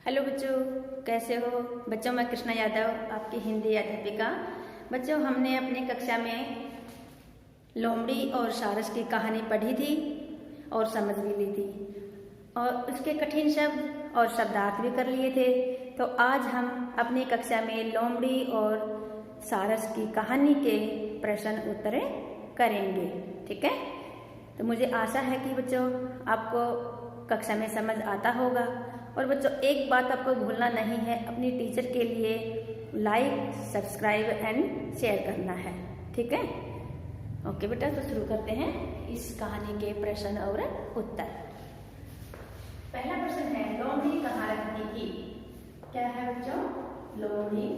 Hello बच्चों, कैसे हो बच्चों। मैं कृष्णा यादव, आपकी हिंदी अध्यापिका। बच्चों, हमने अपनी कक्षा में लोमड़ी और सारस की कहानी पढ़ी थी और समझ भी ली थी और उसके कठिन शब्द और शब्दार्थ भी कर लिए थे। तो आज हम अपनी कक्षा में लोमड़ी और सारस की कहानी के प्रश्न उत्तर करेंगे। ठीक है, तो मुझे आशा है कि बच्चों आपको कक्षा में समझ आता होगा। और बच्चों, एक बात आपको भूलना नहीं है, अपनी टीचर के लिए लाइक, सब्सक्राइब एंड शेयर करना है। ठीक है, ओके बेटा, तो शुरू करते हैं इस कहानी के प्रश्न और उत्तर। पहला प्रश्न है, लोमड़ी कहाँ रहती थी? क्या है बच्चों? लोमड़ी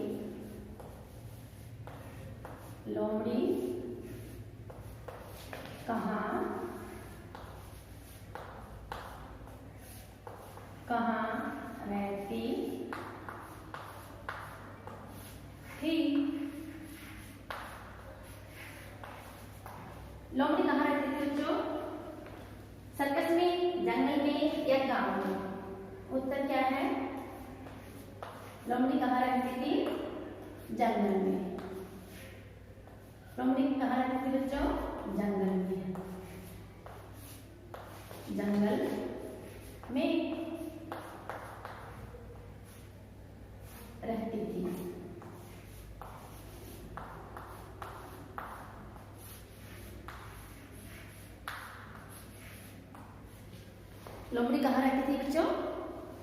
कहाँ रहती थी? लोमड़ी कहाँ रहती थी बच्चों? सर्कस में, जंगल में या गांव में? उत्तर क्या है? लोमड़ी कहाँ रहती थी? जंगल में। लोमड़ी कहाँ रहती थी बच्चों? जंगल में। जंगल में रहती थी। लोमड़ी कहाँ रहती थी बच्चों?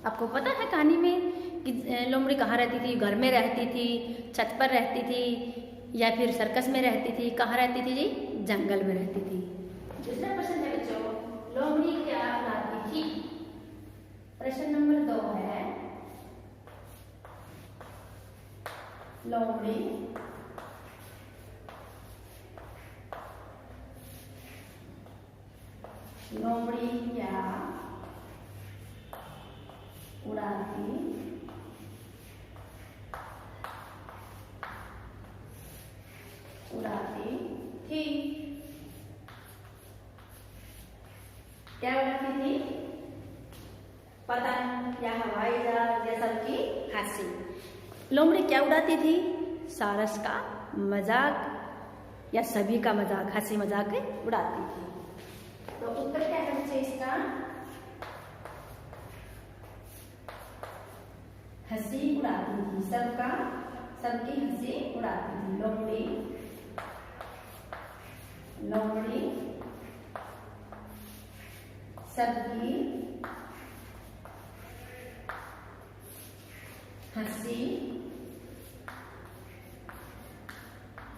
आपको पता है कहानी में कि लोमड़ी कहाँ रहती थी? घर में रहती थी, छत पर रहती थी या फिर सर्कस में रहती थी? कहाँ रहती थी जी? जंगल में रहती थी। दूसरा प्रश्न है बच्चों, लोमड़ी क्या उड़ाती थी? प्रश्न नंबर 2 है, लोमड़ी क्या उड़ाती थी? क्या उड़ाती थी? पतंग या हवाई जहाज या सबकी हंसी। लोमड़ी क्या उड़ाती थी? सारस का मजाक या सभी का मजाक, हंसी मजाक उड़ाती थी। तो उत्तर क्या है बच्चे इसका? हंसी उड़ाती थी, सबकी हंसी उड़ाती थी।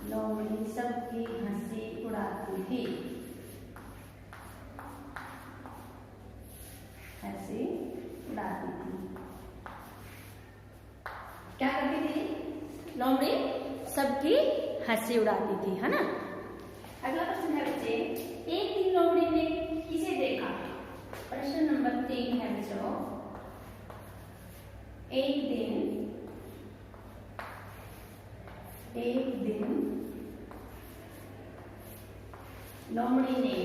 लोमड़ी सबकी हंसी उड़ाती थी। हंसी उड़ाती थी। क्या करती थी लोमड़ी? सबकी हंसी उड़ाती थी, है ना। अगला प्रश्न है बच्चे, एक दिन लोमड़ी ने किसे देखा? प्रश्न नंबर 3 है बच्चों, एक दिन लोमड़ी ने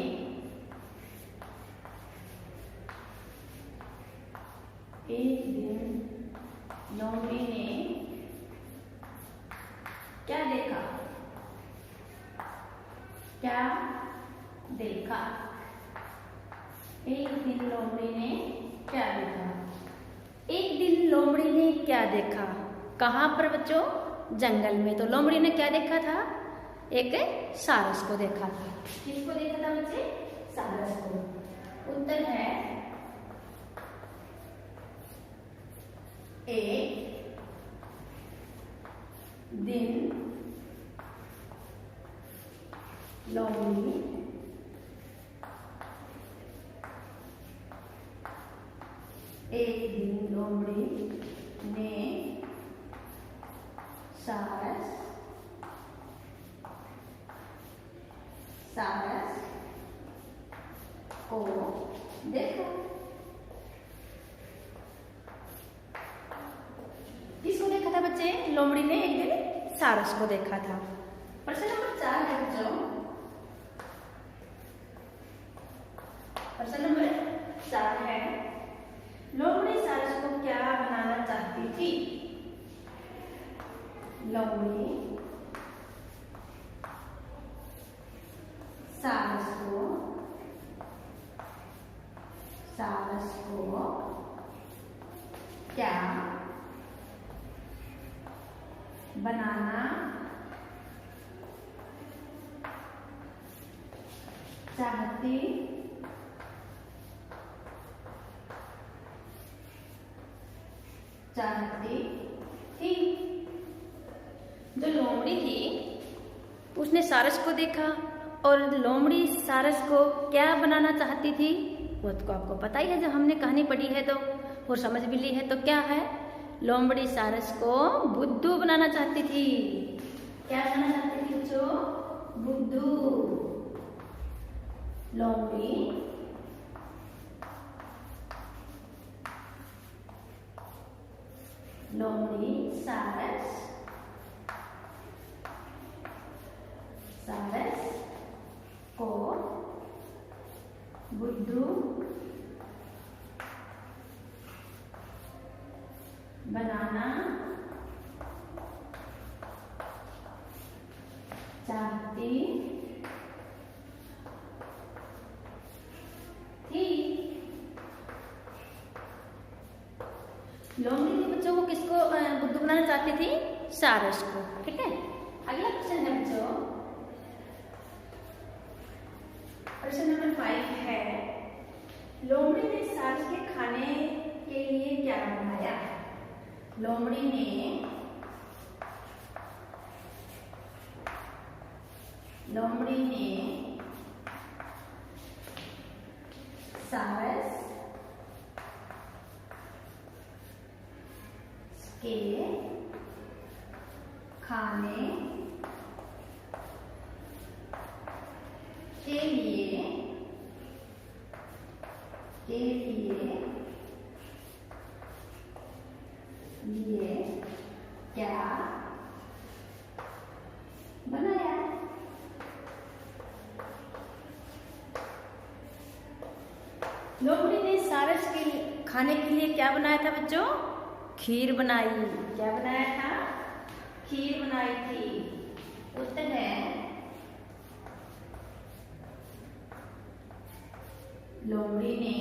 क्या देखा? एक दिन लोमड़ी ने क्या देखा? एक दिन लोमड़ी ने क्या देखा? कहाँ पर बच्चों? जंगल में। तो लोमड़ी ने क्या देखा था? एक सारस को देखा था। किसको देखा था बच्चे? सारस को। उत्तर है, एक दिन लोमड़ी ने सारस को देखा। किसको देखा था बच्चे? लोमड़ी ने एक दिन सारस को देखा था। प्रश्न नंबर 4 है बच्चों, प्रश्न नंबर 4 है, लोमड़ी सारस को क्या बनाना बनाना चाहती थी। जो लोमड़ी थी उसने सारस को देखा और लोमड़ी सारस को क्या बनाना चाहती थी वो तो आपको पता ही है, जब हमने कहानी पढ़ी है तो और समझ भी ली है। तो क्या है, लोमड़ी सारस को बुद्धू बनाना चाहती थी। क्या बनाना चाहती थी बच्चों? बुद्धू। लोमड़ी सारस को बुद्धू बनाना चाहती थी। लोमड़ी ने बच्चों को किसको बुद्धू बनाना चाहती थी? सारस को। ठीक है, अगला क्वेश्चन है बच्चों, प्रश्न नंबर 5 है, लोमड़ी ने सारस के खाने के लिए क्या बनाया? लोमड़ी ने सारस के खाने के लिए क्या बनाया? लोमड़ी ने सारस के खाने के लिए क्या बनाया था बच्चों? खीर बनाई। क्या बनाया था? खीर बनाई थी। उत्तर है लोमड़ी ने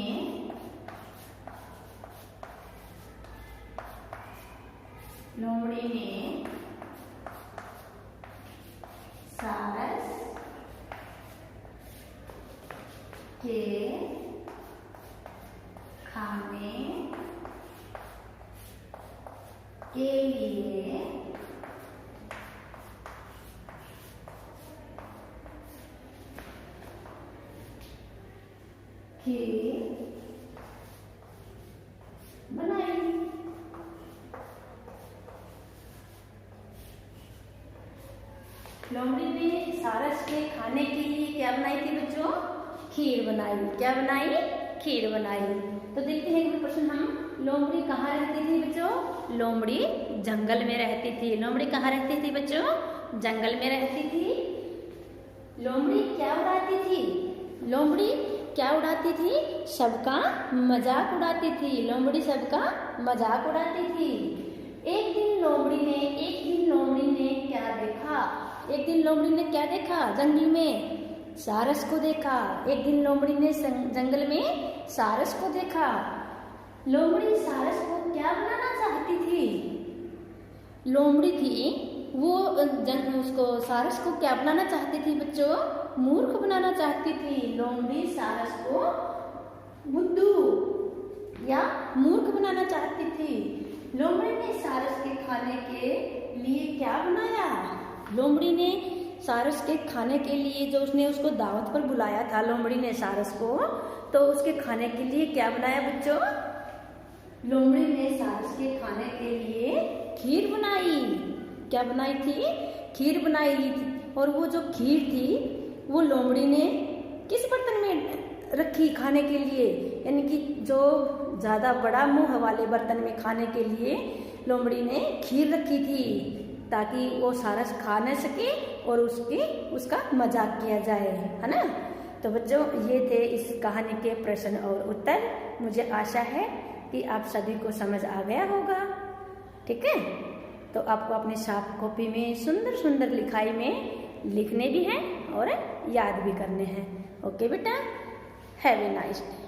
सारस के खाने के लिए खीर बनाई। लोमड़ी ने सारस के खाने के लिए क्या बनाई थी बच्चों? खीर बनाई। क्या बनाई? खीर बनाई। तो देखते हैं कि प्रश्न हम, लोमड़ी कहाँ रहती थी बच्चों? लोमड़ी जंगल में रहती थी। लोमड़ी कहाँ रहती थी बच्चों? जंगल में रहती थी। लोमड़ी क्या उड़ाती थी? लोमड़ी क्या उड़ाती थी? सबका मजाक उड़ाती थी। लोमड़ी सबका मजाक उड़ाती थी। एक दिन लोमड़ी ने क्या देखा? एक दिन लोमड़ी ने क्या देखा? जंगल में सारस को देखा। एक दिन लोमड़ी ने जंगल में सारस को देखा। लोमड़ी सारस को क्या बनाना चाहती थी? लोमड़ी थी वो उसको सारस को क्या बनाना चाहती थी बच्चों? मूर्ख बनाना चाहती थी। लोमड़ी सारस को बुद्धू या मूर्ख बनाना चाहती थी। लोमड़ी ने सारस के खाने के लिए क्या बनाया? लोमड़ी ने सारस के खाने के लिए, जो उसने उसको दावत पर बुलाया था लोमड़ी ने सारस को, तो उसके खाने के लिए क्या बनाया बच्चों? लोमड़ी ने सारस के खाने के लिए खीर बनाई। क्या बनाई थी? खीर बनाई थी। और वो जो खीर थी वो लोमड़ी ने किस बर्तन में रखी खाने के लिए? यानी कि जो ज्यादा बड़ा मुंह वाले बर्तन में खाने के लिए लोमड़ी ने खीर रखी थी, ताकि वो सारस खा न सके और उसका मजाक किया जाए, है ना। तो बच्चों, ये थे इस कहानी के प्रश्न और उत्तर। मुझे आशा है कि आप सभी को समझ आ गया होगा। ठीक है, तो आपको अपनी साफ कॉपी में सुंदर सुंदर लिखाई में लिखने भी हैं और याद भी करने हैं। ओके बेटा, हैव ए नाइस डे।